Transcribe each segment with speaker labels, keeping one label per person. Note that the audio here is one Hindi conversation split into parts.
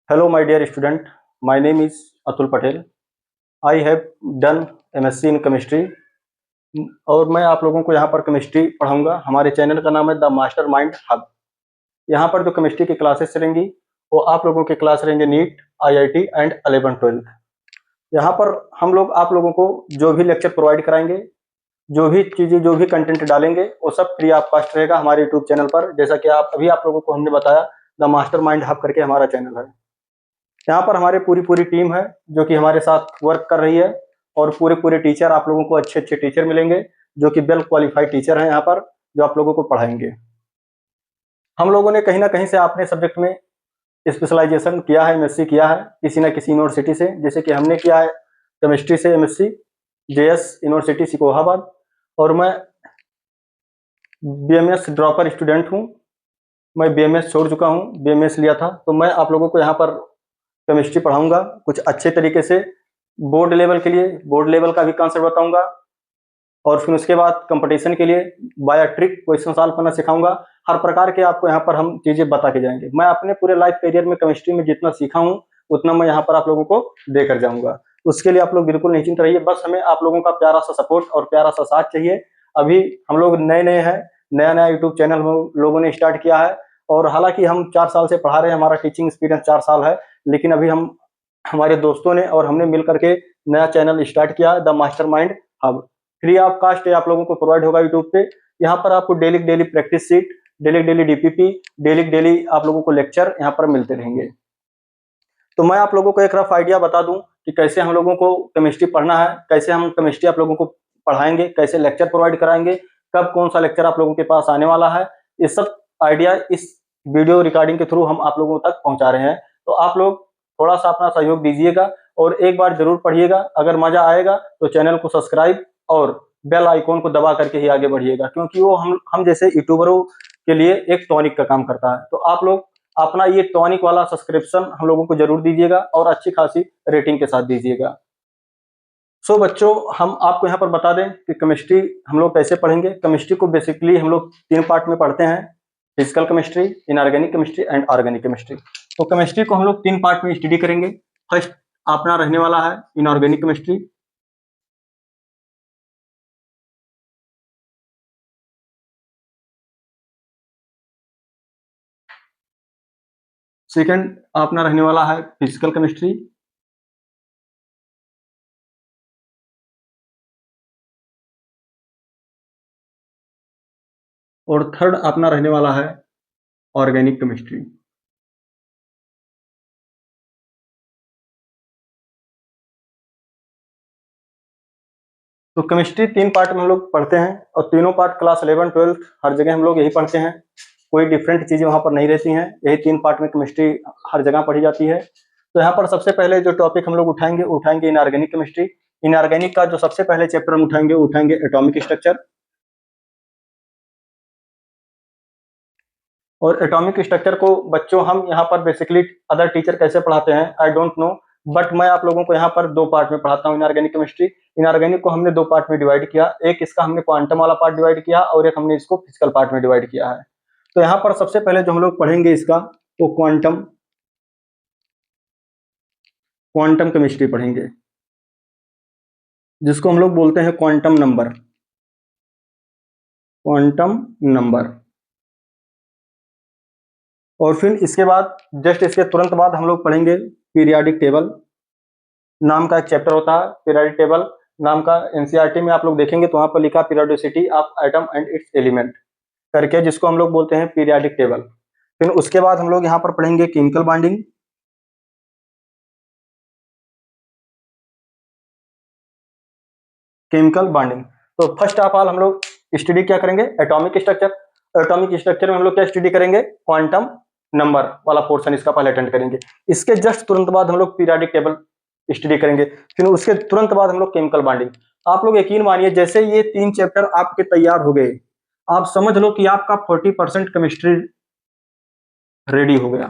Speaker 1: Hello, my dear student. My name is Atul Patel. I have done MSc in chemistry. और मैं आप लोगों को यहाँ पर केमिस्ट्री पढ़ाऊंगा। हमारे चैनल का नाम है द मास्टर माइंड हब। यहाँ पर जो केमिस्ट्री की क्लासेस चलेंगी वो आप लोगों के क्लास रहेंगे नीट, IIT एंड 11-12। यहाँ पर हम लोग आप लोगों को जो भी लेक्चर प्रोवाइड कराएंगे, जो भी चीज़ें, जो भी कंटेंट डालेंगे वो सब फ्री ऑफ कॉस्ट रहेगा हमारे यूट्यूब चैनल पर। जैसा कि आप लोगों को हमने बताया, द मास्टर माइंड हब करके हमारा चैनल है। यहाँ पर हमारे पूरी टीम है जो कि हमारे साथ वर्क कर रही है, और पूरे टीचर, आप लोगों को अच्छे टीचर मिलेंगे जो कि वेल क्वालिफाइड टीचर हैं यहाँ पर, जो आप लोगों को पढ़ाएंगे। हम लोगों ने कहीं ना कहीं से अपने सब्जेक्ट में स्पेशलाइजेशन किया है, MSc किया है किसी न किसी यूनिवर्सिटी से। जैसे कि हमने किया है केमिस्ट्री से MSc JS यूनिवर्सिटी सिकोहाबाद, और मैं BMS ड्रॉपर स्टूडेंट हूँ। मैं BMS छोड़ चुका हूँ, BMS लिया था। तो मैं आप लोगों को यहाँ पर केमिस्ट्री पढ़ाऊंगा कुछ अच्छे तरीके से। बोर्ड लेवल के लिए बोर्ड लेवल का भी कॉन्सेप्ट बताऊंगा, और फिर उसके बाद कंपटीशन के लिए बाय ट्रिक क्वेश्चन सॉल्व करना सिखाऊंगा। हर प्रकार के आपको यहाँ पर हम चीजें बता के जाएंगे। मैं अपने पूरे लाइफ करियर में केमिस्ट्री में जितना सीखा हूँ उतना मैं यहाँ पर आप लोगों को देकर जाऊंगा। उसके लिए आप लोग बिल्कुल निश्चिंत रहिए। बस हमें आप लोगों का प्यारा सा सपोर्ट और प्यारा सा साथ चाहिए। अभी हम लोग नए हैं, नया यूट्यूब चैनल हम लोगों ने स्टार्ट किया है, और हालांकि हम 4 साल से पढ़ा रहे हैं, हमारा टीचिंग एक्सपीरियंस 4 साल है, लेकिन अभी हमारे दोस्तों ने और हमने मिल करके नया चैनल स्टार्ट किया, the master mind hub. Free of cost आप लोगों को प्रोवाइड होगा यूट्यूब पे। यहाँ पर आपको daily practice seat, daily DPP, daily आप लोगों को लेक्चर यहाँ पर मिलते रहेंगे। तो मैं आप लोगों को एक रफ आइडिया बता दूं कि कैसे हम लोगों को केमिस्ट्री पढ़ना है, कैसे हम केमिस्ट्री आप लोगों को पढ़ाएंगे, कैसे लेक्चर प्रोवाइड कराएंगे, कब कौन सा लेक्चर आप लोगों के पास आने वाला है। ये सब आइडिया इस वीडियो रिकॉर्डिंग के थ्रू हम आप लोगों तक पहुंचा रहे हैं। तो आप लोग थोड़ा सा अपना सहयोग दीजिएगा और एक बार जरूर पढ़िएगा। अगर मजा आएगा तो चैनल को सब्सक्राइब और बेल आइकॉन को दबा करके ही आगे बढ़िएगा, क्योंकि वो हम जैसे यूट्यूबरों के लिए एक टॉनिक का काम करता है। तो आप लोग अपना ये टॉनिक वाला सब्सक्रिप्शन हम लोगों को जरूर दीजिएगा और अच्छी खासी रेटिंग के साथ दीजिएगा। सो बच्चों, हम आपको यहाँ पर बता दें कि केमिस्ट्री हम लोग कैसे पढ़ेंगे। केमिस्ट्री को बेसिकली हम लोग 3 पार्ट में पढ़ते हैं: physical chemistry, inorganic chemistry and organic chemistry. तो केमिस्ट्री को हम लोग 3 पार्ट में स्टडी करेंगे। फर्स्ट अपना रहने वाला है इनऑर्गेनिक केमिस्ट्री। सेकंड अपना रहने वाला है फिजिकल केमिस्ट्री। और थर्ड अपना रहने वाला है ऑर्गेनिक केमिस्ट्री। तो केमिस्ट्री 3 पार्ट में हम लोग पढ़ते हैं, और तीनों पार्ट क्लास 11-12 हर जगह हम लोग यही पढ़ते हैं। कोई डिफरेंट चीजें वहां पर नहीं रहती हैं। यही 3 पार्ट में केमिस्ट्री हर जगह पढ़ी जाती है। तो यहाँ पर सबसे पहले जो टॉपिक हम लोग उठाएंगे इनऑर्गेनिक केमिस्ट्री। इनऑर्गेनिक का जो सबसे पहले चैप्टर हम उठाएंगे एटॉमिक स्ट्रक्चर। और एटॉमिक स्ट्रक्चर को बच्चों हम यहाँ पर बेसिकली अदर टीचर कैसे पढ़ाते हैं आई डोंट नो, बट मैं आप लोगों को यहाँ पर 2 पार्ट में पढ़ाता हूँ इनऑर्गेनिक केमिस्ट्री। इनऑर्गेनिक को हमने 2 पार्ट में डिवाइड किया। एक इसका हमने क्वांटम वाला पार्ट डिवाइड किया, और एक हमने इसको फिजिकल पार्ट में डिवाइड किया है। तो यहाँ पर सबसे पहले जो हम लोग पढ़ेंगे इसका, वो क्वांटम केमिस्ट्री पढ़ेंगे, जिसको हम लोग बोलते हैं क्वांटम नंबर। और फिर इसके बाद जस्ट इसके तुरंत बाद हम लोग पढ़ेंगे पीरियाडिक टेबल नाम का एक चैप्टर होता है। पीरियाडिक टेबल नाम का NCERT में आप लोग देखेंगे तो वहां पर लिखा periodicity of atom and it's element करके, जिसको हम लोग बोलते हैं पीरियाडिक टेबल। फिर उसके बाद हम लोग यहाँ पर पढ़ेंगे केमिकल बॉन्डिंग। तो फर्स्ट ऑफ ऑल हम लोग स्टडी क्या करेंगे, एटॉमिक स्ट्रक्चर। एटॉमिक स्ट्रक्चर में हम लोग क्या स्टडी करेंगे, क्वांटम नंबर वाला पोर्शन इसका पहले अटेंड करेंगे। इसके जस्ट तुरंत बाद हम लोग पीरियाडिक टेबल स्टडी करेंगे। फिर उसके तुरंत बाद हम लोग केमिकल बॉन्डिंग। आप लोग यकीन मानिए, जैसे ये 3 चैप्टर आपके तैयार हो गए, आप समझ लो कि आपका 40% केमिस्ट्री रेडी हो गया।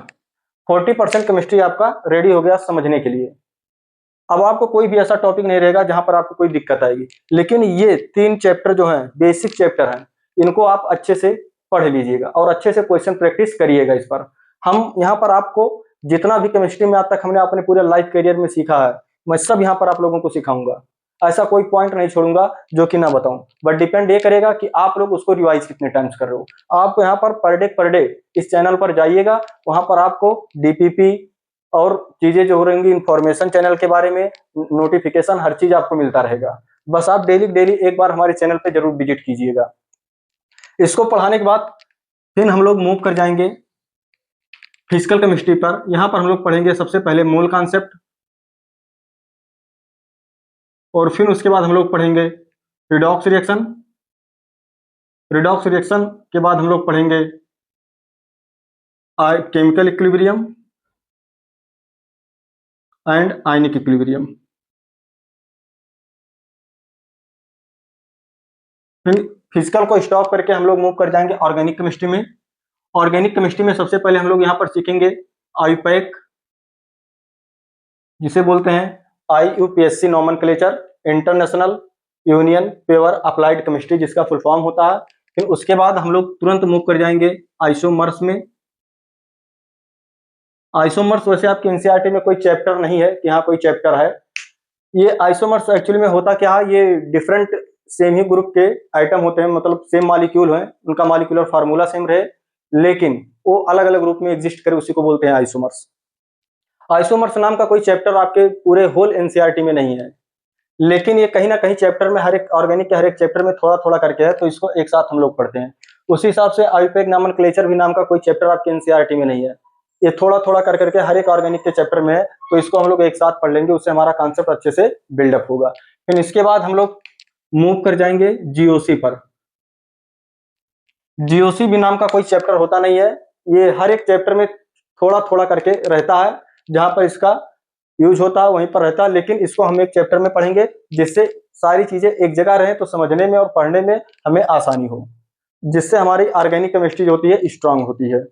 Speaker 1: 40% केमिस्ट्री आपका रेडी हो गया समझने के लिए। अब आपको कोई भी ऐसा टॉपिक नहीं रहेगा जहां पर आपको कोई दिक्कत आएगी। लेकिन ये 3 चैप्टर जो हैं बेसिक चैप्टर हैं, इनको आप अच्छे से पढ़ लीजिएगा और अच्छे से क्वेश्चन प्रैक्टिस करिएगा इस पर। हम यहाँ पर आपको जितना भी केमिस्ट्री में आज तक हमने अपने पूरे लाइफ करियर में सीखा है, मैं सब यहाँ पर आप लोगों को सिखाऊंगा। ऐसा कोई पॉइंट नहीं छोड़ूंगा जो कि ना बताऊं, बट डिपेंड ये करेगा कि आप लोग उसको रिवाइज कितने टाइम्स कर रहे हो। आपको यहाँ पर पर डे इस चैनल पर जाइएगा, वहां पर आपको डीपीपी और चीजें जो हो रहेंगी, इंफॉर्मेशन चैनल के बारे में, नोटिफिकेशन, हर चीज आपको मिलता रहेगा। बस आप डेली एक बार हमारे चैनल पे जरूर विजिट कीजिएगा। इसको पढ़ाने के बाद फिर हम लोग मूव कर जाएंगे फिजिकल केमिस्ट्री पर। यहां पर हम लोग पढ़ेंगे सबसे पहले मोल कॉन्सेप्ट, और फिर उसके बाद हम लोग पढ़ेंगे रिडॉक्स रिएक्शन। रिडॉक्स रिएक्शन के बाद हम लोग पढ़ेंगे chemical equilibrium and ionic equilibrium. फिर फिजिकल को स्टॉप करके हम लोग मूव कर जाएंगे ऑर्गेनिक केमिस्ट्री में। ऑर्गेनिक केमिस्ट्री में सबसे पहले हम लोग यहाँ पर सीखेंगे आईयूपैक, जिसे बोलते हैं IUPAC nomenclature, international union paper applied chemistry, जिसका फुल फॉर्म होता है। फिर उसके बाद हम लोग तुरंत मूव कर जाएंगे आइसोमर्स में। आइसोमर्स वैसे आपके एनसीईआरटी में कोई चैप्टर नहीं है कि हाँ कोई चैप्टर है। ये आइसोमर्स एक्चुअली में होता क्या है, ये डिफरेंट सेम ही ग्रुप के आइटम होते हैं, मतलब सेम मॉलिक्यूल हैं, उनका मॉलिक्यूलर फार्मूला सेम रहे, लेकिन वो अलग अलग ग्रुप में एग्जिस्ट करे, उसी को बोलते हैं आइसोमर्स। आइसोमर्स नाम का कोई चैप्टर आपके पूरे होल एनसीईआरटी में नहीं है, लेकिन ये कहीं ना कहीं चैप्टर में, हर एक ऑर्गेनिक के हर एक चैप्टर में थोड़ा थोड़ा करके है, तो इसको एक साथ हम लोग पढ़ते हैं। उसी हिसाब से आईयूपैक नॉमेनक्लेचर भी नाम का कोई चैप्टर आपके एनसीईआरटी में नहीं है, ये थोड़ा थोड़ा कर करके हर एक ऑर्गेनिक के चैप्टर में है, तो इसको हम लोग एक साथ पढ़ लेंगे, उससे हमारा कॉन्सेप्ट अच्छे से बिल्डअप होगा। फिर इसके बाद हम लोग मूव कर जाएंगे जीओसी पर। जीओसी भी नाम का कोई चैप्टर होता नहीं है, ये हर एक चैप्टर में थोड़ा थोड़ा करके रहता है, जहां पर इसका यूज होता है वहीं पर रहता है, लेकिन इसको हम एक चैप्टर में पढ़ेंगे, जिससे सारी चीजें एक जगह रहे तो समझने में और पढ़ने में हमें आसानी हो, जिससे हमारी ऑर्गेनिक केमिस्ट्री होती है स्ट्रांग होती है।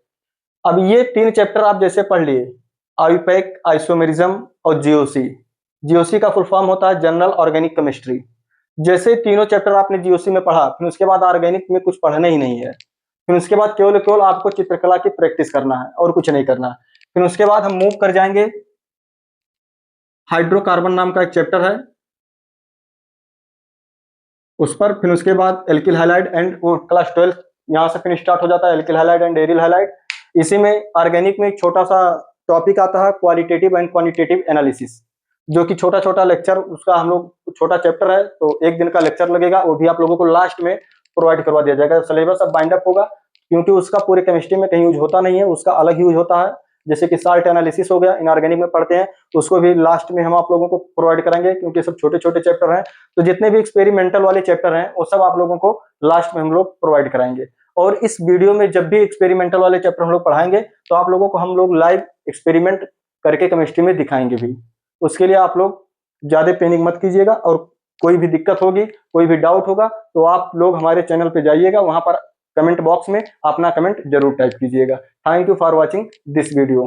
Speaker 1: अब ये 3 चैप्टर आप जैसे पढ़ लिए, आईयूपैक, आइसोमेरिज्म और जीओसी। जीओसी का फुल फॉर्म होता है जनरल ऑर्गेनिक केमिस्ट्री। जैसे तीनों चैप्टर आपने जीओसी में पढ़ा, फिर उसके बाद ऑर्गेनिक में कुछ पढ़ना ही नहीं है, फिर उसके बाद केवल केवल आपको चित्रकला की प्रैक्टिस करना है और कुछ नहीं करना। फिर उसके बाद हम मूव कर जाएंगे हाइड्रोकार्बन नाम का एक चैप्टर है उस पर। फिर उसके बाद एल्किल हैलाइड एंड, वो क्लास 12 यहाँ से फिर स्टार्ट हो जाता है, alkyl halide and aryl halide. इसी में ऑर्गेनिक में एक छोटा सा टॉपिक आता है क्वालिटेटिव एंड क्वांटिटेटिव एनालिसिस, जो कि छोटा छोटा लेक्चर, उसका हम लोग छोटा चैप्टर है, तो एक दिन का लेक्चर लगेगा, वो भी आप लोगों को लास्ट में प्रोवाइड करवा दिया जाएगा। सिलेबस अब बाइंड अप होगा, क्योंकि उसका पूरे केमिस्ट्री में कहीं यूज होता नहीं है, उसका अलग यूज होता है। जैसे कि साल्ट एनालिसिस हो गया, इनऑर्गेनिक में पढ़ते हैं, तो उसको भी लास्ट में हम आप लोगों को प्रोवाइड करेंगे, क्योंकि सब छोटे छोटे चैप्टर हैं। तो जितने भी एक्सपेरिमेंटल वाले चैप्टर हैं वो सब आप लोगों को लास्ट में हम लोग प्रोवाइड कराएंगे। और इस वीडियो में जब भी एक्सपेरिमेंटल वाले चैप्टर हम लोग पढ़ाएंगे, तो आप लोगों को हम लोग लाइव एक्सपेरिमेंट करके केमिस्ट्री में दिखाएंगे भी। उसके लिए आप लोग ज्यादा पैनिक मत कीजिएगा, और कोई भी दिक्कत होगी, कोई भी डाउट होगा, तो आप लोग हमारे चैनल पे जाइएगा, वहां पर कमेंट बॉक्स में अपना कमेंट जरूर टाइप कीजिएगा। Thank you for watching this video.